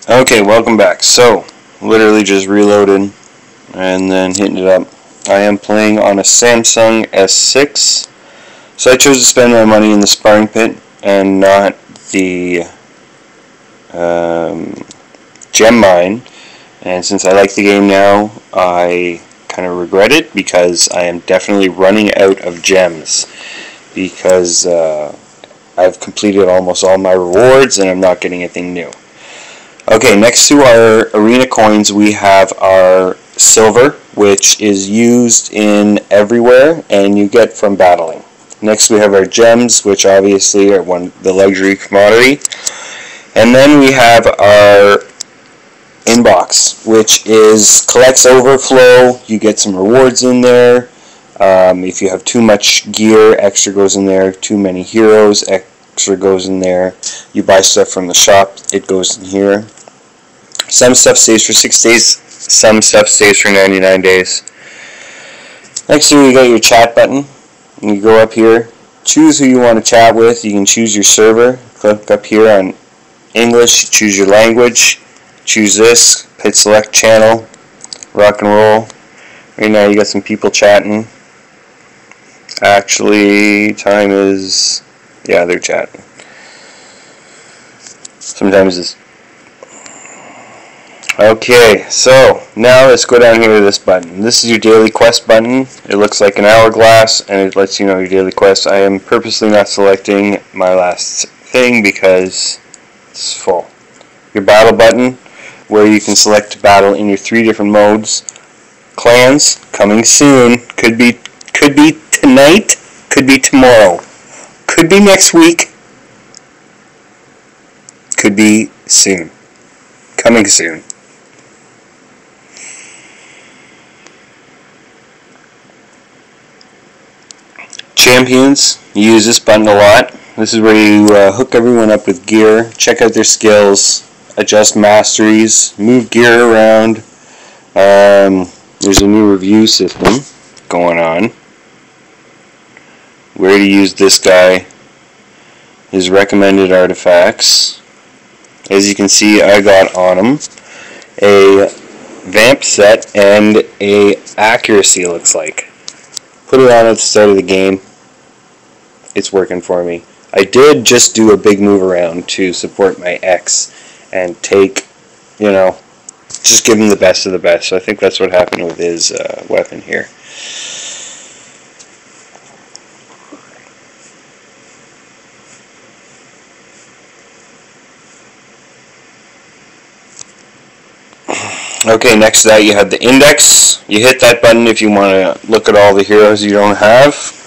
Okay, welcome back. So, literally just reloaded and then hitting it up. I am playing on a Samsung S6, so I chose to spend my money in the Sparring Pit and not the gem mine. And since I like the game now, I kind of regret it because I am definitely running out of gems because I've completed almost all my rewards and I'm not getting anything new. Okay, next to our arena coins we have our silver, which is used in everywhere and you get from battling. Next we have our gems, which obviously are the luxury commodity. And then we have our inbox, which collects overflow. You get some rewards in there. If you have too much gear, extra goes in there. Too many heroes, extra goes in there. You buy stuff from the shop, it goes in here. Some stuff stays for 6 days, some stuff stays for 99 days. Next here you got your chat button. You go up here, choose who you want to chat with. You can choose your server. Click up here on English, choose your language. Choose this, hit select channel, rock and roll. Right now you got some people chatting. Actually, time is, yeah, they're chatting. Sometimes it's, okay, so now let's go down here to this button. This is your daily quest button. It looks like an hourglass and it lets you know your daily quest. I am purposely not selecting my last thing because it's full. Your battle button, where you can select to battle in your 3 different modes. Clans, coming soon. Could be tonight, could be tomorrow, could be next week, could be soon. Coming soon. Champions, you use this button a lot. This is where you hook everyone up with gear, check out their skills, adjust masteries, move gear around. There's a new review system going on. Where to use this guy, his recommended artifacts. As you can see, I got on him a vamp set and a accuracy, looks like. Put it on at the start of the game. It's working for me. I did just do a big move around to support my X and take, just give him the best of the best. So I think that's what happened with his weapon here. Okay, next to that you have the index. You hit that button if you want to look at all the heroes you don't have.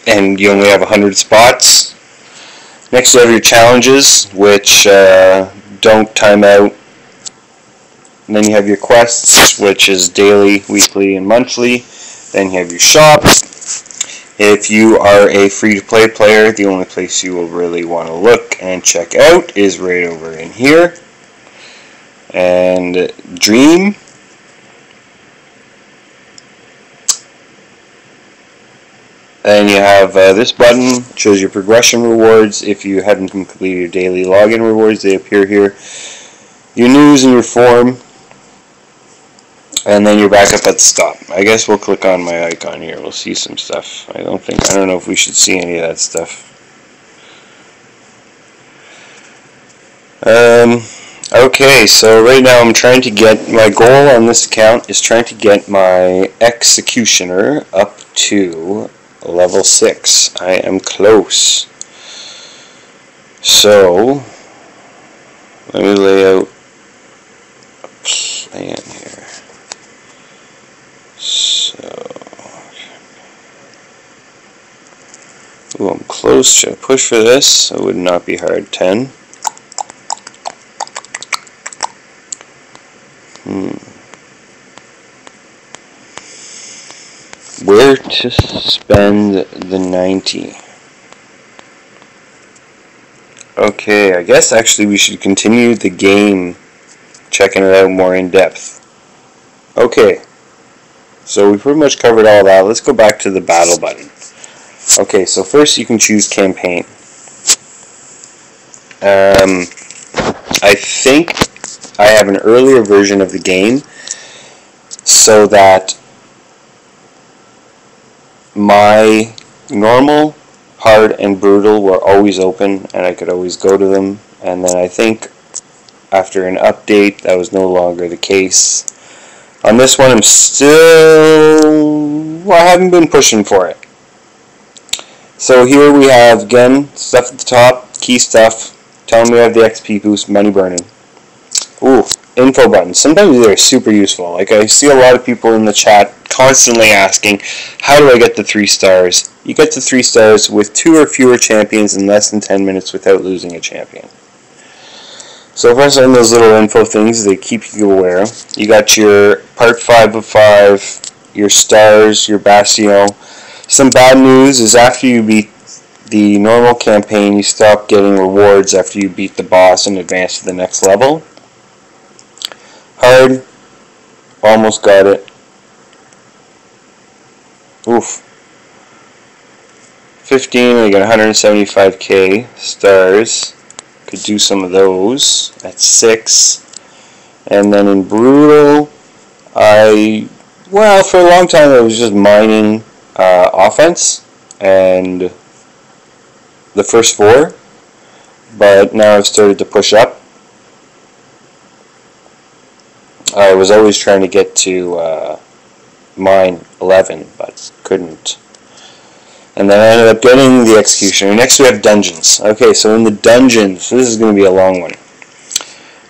And you only have 100 spots. Next you have your challenges, which don't time out. And then you have your quests, which is daily, weekly, and monthly. Then you have your shop. If you are a free-to-play player, the only place you will really want to look and check out is right over in here. And Dream. And you have this button, shows your progression rewards. If you hadn't completed your daily login rewards, they appear here. Your news and your form. And then you're back up at the stop. I guess we'll click on my icon here. We'll see some stuff. I don't know if we should see any of that stuff. Okay, so right now I'm trying to get, my goal on this account is trying to get my Executioner up to level 6. I am close. So, let me lay out a plan here. So, ooh, I'm close. Should I push for this? It would not be hard. 10. Where to spend the 90? Okay, I guess actually we should continue the game, checking it out more in depth. Okay, so we pretty much covered all that. Let's go back to the battle button. Okay, so first you can choose campaign. I think I have an earlier version of the game so that my normal, hard, and brutal were always open and I could always go to them. And then I think after an update that was no longer the case. On this one I'm still... well, I haven't been pushing for it. So here we have, again, stuff at the top, key stuff, telling me I have the XP boost, money burning. Ooh, info buttons. Sometimes they're super useful. Like, I see a lot of people in the chat constantly asking, how do I get the 3 stars? You get the 3 stars with 2 or fewer champions in less than 10 minutes without losing a champion. So first on those little info things, they keep you aware. You got your part 5 of 5, your stars, your Bastion. Some bad news is after you beat the normal campaign, you stop getting rewards after you beat the boss and advance to the next level. Hard, almost got it. Oof. 15, I got 175k stars. Could do some of those at 6. And then in brutal, well, for a long time I was just mining offense and the first 4, but now I've started to push up. I was always trying to get to mine 11, but couldn't. And then I ended up getting the Executioner. Next we have dungeons. Okay, so in the dungeons, this is going to be a long one.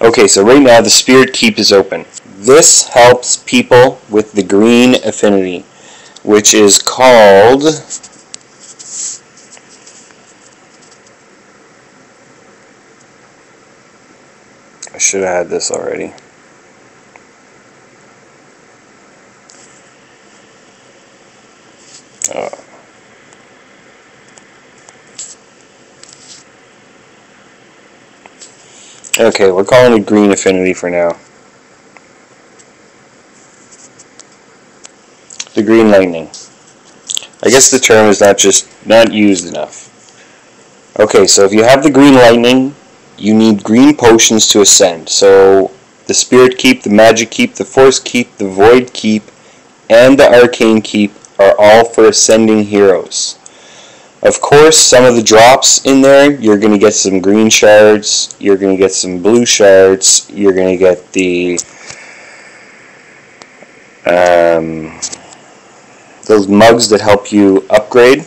Okay, so right now the Spirit Keep is open. This helps people with the green affinity, which is called... I should have had this already. Okay, we're calling it green affinity for now. The green lightning. I guess the term is not used enough. Okay, so if you have the green lightning, you need green potions to ascend. So the Spirit Keep, the Magic Keep, the Force Keep, the Void Keep, and the Arcane Keep are all for ascending heroes. Of course, some of the drops in there, you're going to get some green shards, you're going to get some blue shards, you're going to get the those mugs that help you upgrade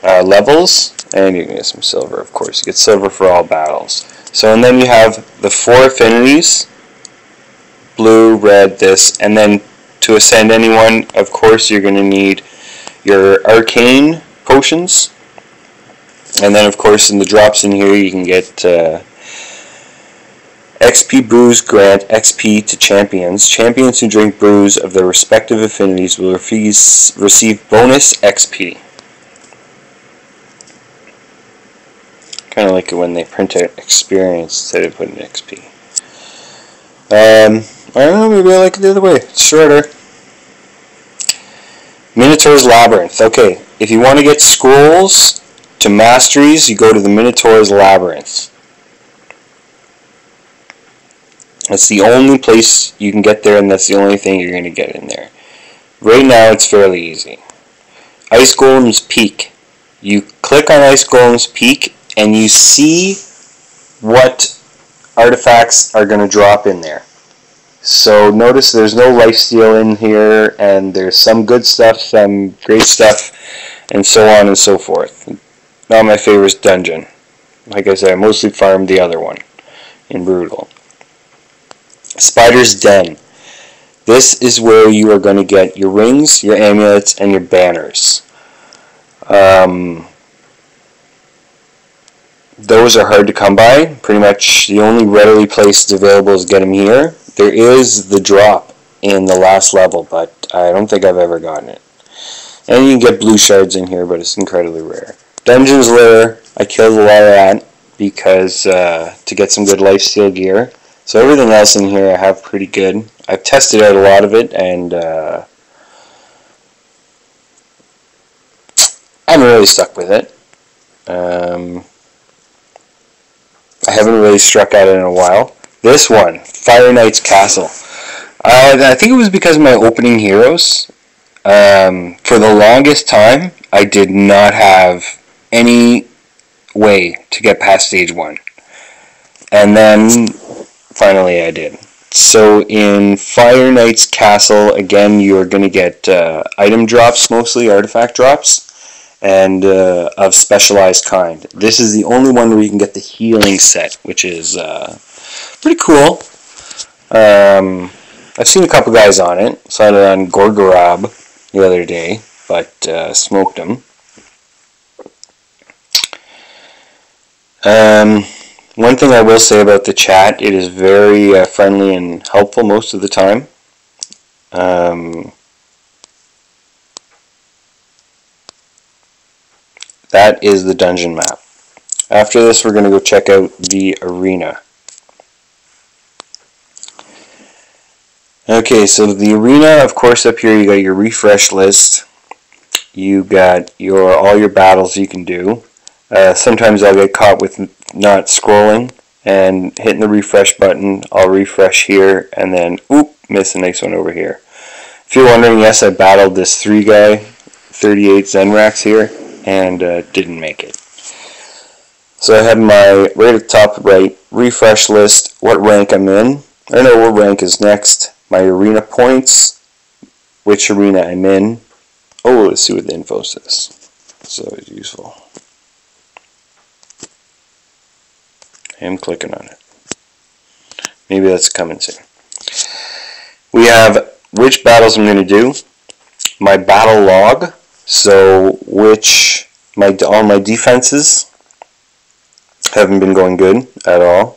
levels, and you're going to get some silver, of course. You get silver for all battles. So, and then you have the 4 affinities, blue, red, this, and then to ascend anyone, of course, you're going to need your arcane potions, and then of course in the drops in here you can get XP brews grant XP to champions. Champions who drink brews of their respective affinities will receive bonus XP. Kind of like it when they print out experience instead of putting XP. I don't know, maybe I like it the other way. It's shorter. Minotaur's Labyrinth. Okay, if you want to get scrolls to masteries, you go to the Minotaur's Labyrinth. That's the only place you can get there, and that's the only thing you're going to get in there. Right now, it's fairly easy. Ice Golem's Peak. You click on Ice Golem's Peak, and you see what artifacts are going to drop in there. So notice there's no lifesteal in here, and there's some good stuff, some great stuff, and so on and so forth. Not my favorite dungeon. Like I said, I mostly farmed the other one in Brutal. Spider's Den. This is where you are going to get your rings, your amulets, and your banners. Those are hard to come by. Pretty much the only readily placed available is get them here. There is the drop in the last level, but I don't think I've ever gotten it. And you can get blue shards in here, but it's incredibly rare. Dungeon's Lair, I killed a lot of that because to get some good lifesteal gear. So everything else in here I have pretty good. I've tested out a lot of it, and I'm really stuck with it. I haven't really struck at it in a while. This one, Fire Knight's Castle. I think it was because of my opening heroes. For the longest time, I did not have any way to get past stage 1. And then, finally I did. So in Fire Knight's Castle, again, you're going to get item drops, mostly artifact drops, and of specialized kind. This is the only one where you can get the healing set, which is pretty cool. I've seen a couple guys on it. Saw it on Gorgorob the other day, but smoked him. One thing I will say about the chat, it is very friendly and helpful most of the time. That is the dungeon map. After this, we're going to go check out the arena. Okay, so the arena, of course, up here you got your refresh list. You got all your battles you can do. Sometimes I'll get caught with not scrolling and hitting the refresh button. I'll refresh here and then, miss a nice one over here. If you're wondering, yes, I battled this 3 guy, 38 Zenrax here, and didn't make it. So I have my, right at the top right, refresh list, what rank I'm in. I know what rank is next. My arena points, which arena I'm in. Oh, let's see what the info says. It's always useful. I am clicking on it. Maybe that's coming soon. We have which battles I'm going to do. My battle log. So all my defenses haven't been going good at all.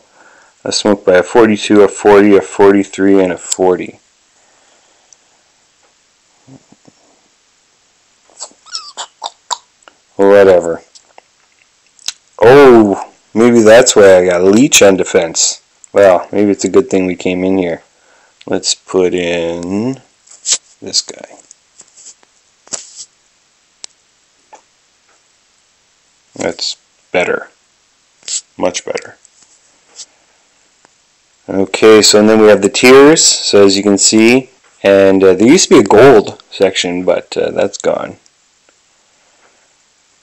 I smoked by a 42, a 40, a 43, and a 40. Whatever. Oh, maybe that's why I got leech on defense. Well, maybe it's a good thing we came in here. Let's put in this guy. That's better. Much better. Okay, so and then we have the tiers. So as you can see, and there used to be a gold section, but that's gone.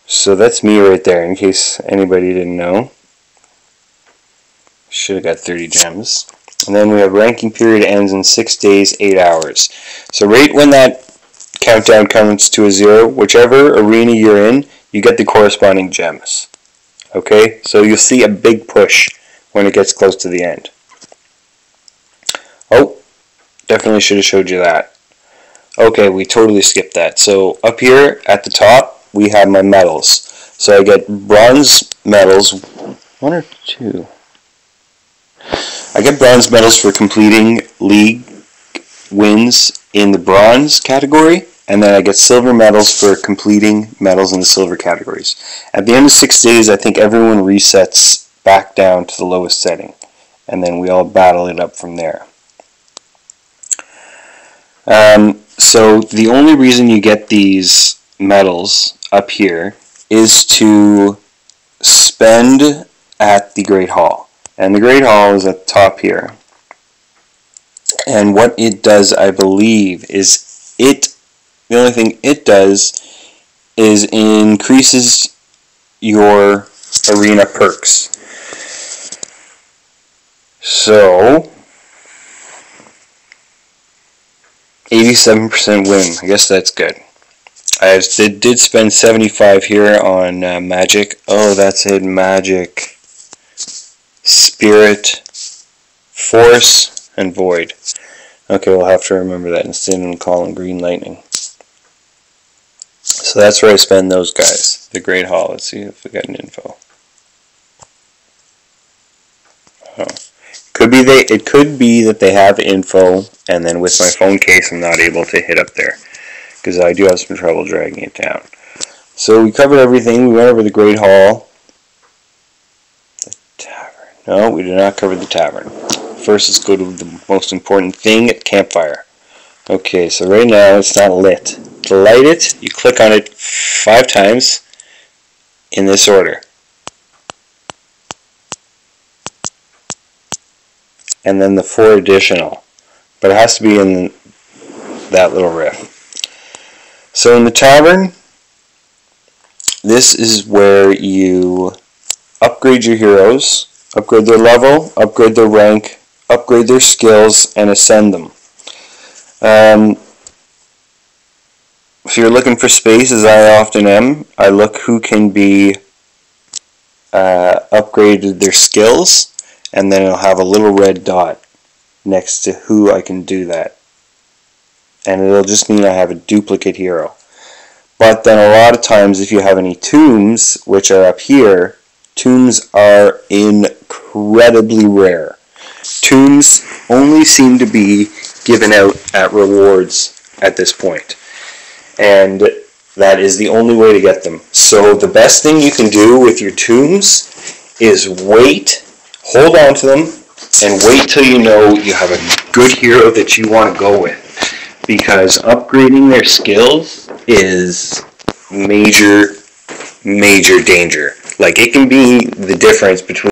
So that's me right there, in case anybody didn't know. Should have got 30 gems. And then we have ranking period ends in 6 days, 8 hours. So right when that countdown comes to a 0, whichever arena you're in, you get the corresponding gems. Okay, so you'll see a big push when it gets close to the end. Oh, definitely should have showed you that. Okay, we totally skipped that. So up here at the top, we have my medals. So I get bronze medals, 1 or 2. I get bronze medals for completing league wins in the bronze category, and then I get silver medals for completing medals in the silver categories. At the end of 6 days, I think everyone resets back down to the lowest setting, and then we all battle it up from there. So the only reason you get these medals up here is to spend at the Great Hall. And the Great Hall is at the top here. And what it does, I believe, is the only thing it does is increases your arena perks. So 87% win. I guess that's good. I did spend 75 here on magic. Oh, that's it. Magic, spirit, force, and void. Okay, we'll have to remember that instead of calling green lightning. So that's where I spend those guys. The Great Hall. Let's see if we got an info. Oh. It could be that they have info, and then with my phone case I'm not able to hit up there, because I do have some trouble dragging it down. So we covered everything. We went over the Great Hall. The Tavern. No, we did not cover the Tavern. First, let's go to the most important thing, campfire. Okay, so right now it's not lit. To light it, you click on it 5 times in this order. and then the 4 additional. But it has to be in that little riff. So in the Tavern, this is where you upgrade your heroes, upgrade their level, upgrade their rank, upgrade their skills, and ascend them. If you're looking for space, as I often am, I look who can be upgraded their skills, and then it'll have a little red dot next to who I can do that. And it'll just mean I have a duplicate hero. But then a lot of times if you have any tombs, which are up here, tombs are incredibly rare. Tombs only seem to be given out at rewards at this point. And that is the only way to get them. So the best thing you can do with your tombs is wait, hold on to them, and wait till you know you have a good hero that you want to go with. Because upgrading their skills is major danger. Like, it can be the difference between